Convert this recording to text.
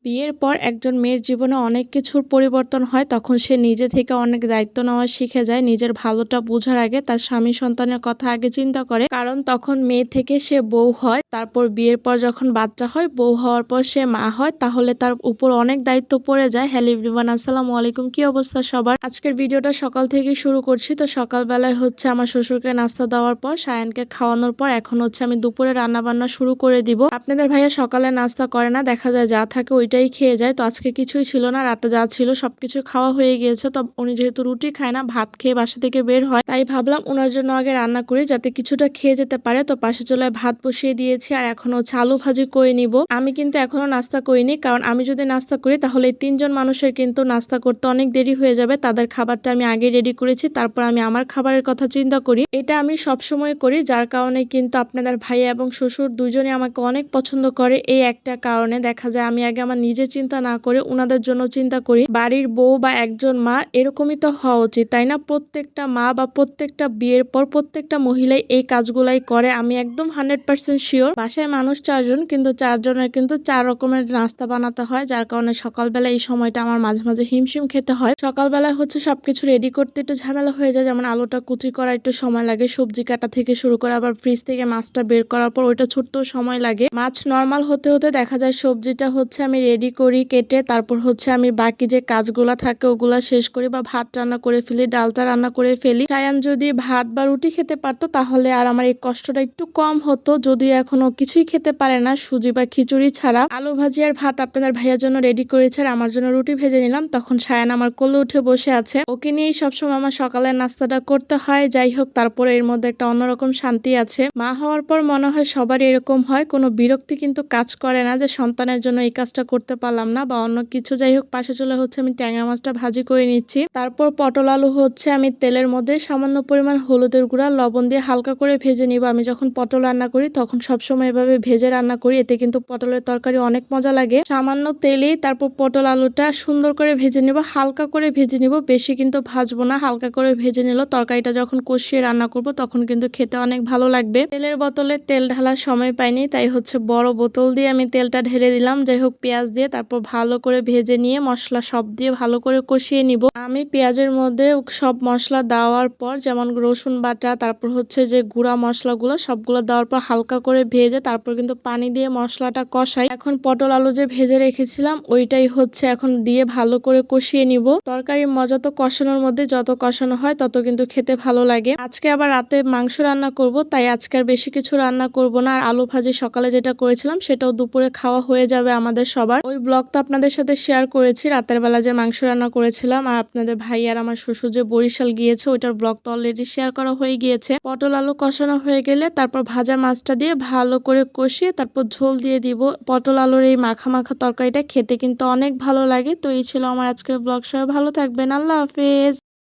বিয়ের পর একজন মেয়ের জীবনে অনেক কিছুর পরিবর্তন হয়, তখন সে নিজে থেকে অনেক দায়িত্ব নেওয়া শিখে যায়। নিজের ভালোটা বোঝার আগে তার স্বামী সন্তানের কথা আগে চিন্তা করে, কারণ তখন মেয়ে থেকে সে বউ হয়। তারপর বিয়ের পর যখন বাচ্চা হয়, বউ হওয়ার পর সে মা হয়, তাহলে তার উপর অনেক দায়িত্ব পড়ে যায়। হ্যালো এভরিওয়ান, আসসালামু আলাইকুম। কি অবস্থা সবার? আজকের ভিডিওটা সকাল থেকে শুরু করছি। তো সকালবেলায় হচ্ছে আমার শ্বশুরকে নাস্তা দেওয়ার পর, সায়ানকে খাওয়ানোর পর এখন হচ্ছে আমি দুপুরে রান্না বান্না শুরু করে দিব। আপনাদের ভাইয়া সকালে নাস্তা করে না, দেখা যায় যা থাকে ওইটাই খেয়ে যায়। তো আজকে কিছুই ছিল না, রাতে যা ছিল সবকিছু খাওয়া হয়ে গিয়েছে। তো উনি যেহেতু রুটি খায় না, ভাত খেয়ে বাসা থেকে বের হয়, তাই ভাবলাম ওনার জন্য আগে রান্না করি যাতে কিছুটা খেয়ে যেতে পারে। তো পাশে চুলায় ভাত বসিয়ে দিয়েছি আর এখন হচ্ছে আলু ভাজি করে নিব। আমি কিন্তু এখনো নাস্তা করিনি, কারণ আমি যদি নাস্তা করি তাহলে এই 3জন মানুষের কিন্তু নাস্তা করতে অনেক দেরি হয়ে যাবে। তাদের খাবারটা আমি আগে রেডি করেছি, তারপর আমি আমার খাবারের কথা চিন্তা করি। এটা আমি সবসময় করি, যার কারণে কিন্তু আপনাদের ভাইয়া এবং শ্বশুর দুজনে আমাকে অনেক পছন্দ করে। এই একটা কারণে দেখা যায় আমি আগে আমার নিজের চিন্তা না করে ওনাদের জন্য চিন্তা করি। বাড়ির বউ বা একজন মা এরকমই তো হওয়া উচিত, তাই না? প্রত্যেকটা মা বা প্রত্যেকটা বিয়ের পর প্রত্যেকটা মহিলাই এই কাজগুলাই করে। আমি একদম 100% শিওর। বাসায় মানুষ 4জন, কিন্তু 4জনের কিন্তু 4 রকমের নাস্তা বানাতে হয়, যার কারণে সকালবেলা এই সময়টা আমার মাঝে মাঝে হিমশিম খেতে হয়। সকালবেলায় হচ্ছে সবকিছু রেডি করতে একটু ঝামেলা হয়ে যায়, যেমন আলুটা কুচি করা একটু সময় লাগে, সবজি কাটা থেকে শুরু করে আবার ফ্রিজ থেকে মাছটা বের করার পর ওইটা ছুটতেও সময় লাগে। মাছ নর্মাল হতে হতে দেখা যায় সবজিটা হচ্ছে আমি রেডি করি কেটে, তারপর হচ্ছে আমি বাকি যে কাজগুলা থাকে ওগুলা শেষ করি, বা ভাত রান্না করে ফেলি, ডালটা রান্না করে ফেলি। সায়ান যদি ভাত বা রুটি খেতে পারতো তাহলে আর আমার এই কষ্টটা একটু কম হতো। যদি এখনো কিছুই খেতে পারে না সুজি বা খিচুড়ি ছাড়া, আলু ভাজি আর ভাত আপনাদের ভাইয়ার জন্য রেডি করেছে আর আমার জন্য রুটি ভেজে নিলাম। তখন সায়ান আমার কোলে উঠে বসে আছে, ওকে নিয়েই সবসময় আমার সকালের নাস্তাটা করতে হয়। যাই হোক, তারপরে এর মধ্যে একটা অন্যরকম শান্তি আছে। মা হওয়ার পর মনে হয় সবারই এরকম হয়, কোনো বিরক্তি কিন্তু কাজ করে না যে সন্তানের জন্য এই কাজটা করতে পারলাম না বা অন্য কিছু। যাই হোক, পাশে চলে হচ্ছে আমি ট্যাংরা মাছটা ভাজি করে নিচ্ছি। তারপর পটল আলু হচ্ছে আমি তেলের মধ্যে সামান্য পরিমাণ হলুদের গুঁড়া লবণ দিয়ে হালকা করে ভেজে নিব। আমি যখন পটল রান্না করি তখন সবসময় এভাবে ভেজে রান্না করি, এতে কিন্তু পটলের তরকারি অনেক মজা লাগে। সামান্য তেলেই তারপর পটল আলুটা সুন্দর করে ভেজে নিব, হালকা করে ভেজে নিব, বেশি কিন্তু ভাজবো না, হালকা করে ভেজে নিল। তরকারিটা যখন কষিয়ে রান্না করব তখন কিন্তু খেতে অনেক ভালো লাগবে। তেলের বোতলে তেল ঢালার সময় পাইনি, তাই হচ্ছে বড় বোতল দিয়ে আমি তেলটা ঢেলে দিলাম। যাই হোক, পেঁয়াজ দিয়ে তারপর ভালো করে ভেজে নিয়ে মশলা সব দিয়ে ভালো করে কষিয়ে নিব। আমি পেঁয়াজের মধ্যে সব মশলা দেওয়ার পর, যেমন রসুন বাটা, তারপর হচ্ছে যে গুঁড়া মশলাগুলো সবগুলো দেওয়ার পর হালকা করে ভেজে তারপর কিন্তু পানি দিয়ে মশলাটা কষাই। এখন পটল আলু যে ভেজে রেখেছিলাম ওইটাই হচ্ছে এখন দিয়ে ভালো করে কষিয়ে নিব। তরকারির মজা তো কষানোর মধ্যে, যত কষানো হয় তত কিন্তু খেতে ভালো লাগে। আজকে আবার রাতে মাংস রান্না করব, তাই আজকে আর বেশি কিছু রান্না করব না। আর আলু ভাজি সকালে যেটা করেছিলাম সেটাও দুপুরে খাওয়া হয়ে যাবে আমাদের সবার। ওই ব্লগ তো আপনাদের সাথে শেয়ার করেছি, রাতের বেলা যে মাংস রান্না করেছিলাম। আর আপনাদের ভাই আর আমার শ্বশুর যে বরিশাল গিয়েছে ওইটার ব্লগ তো অলরেডি শেয়ার করা হয়ে গিয়েছে। পটল আলু কষানো হয়ে গেলে তারপর ভাজা মাছটা দিয়ে ভালো করে কষিয়ে তারপর ঝোল দিয়ে দিব। পটল আলুর এই মাখা মাখা তরকারিটা খেতে কিন্তু অনেক ভালো লাগে। তো এই ছিল আমার আজকের ব্লগ। সবাই ভালো থাকবেন, আল্লাহ হাফেজ।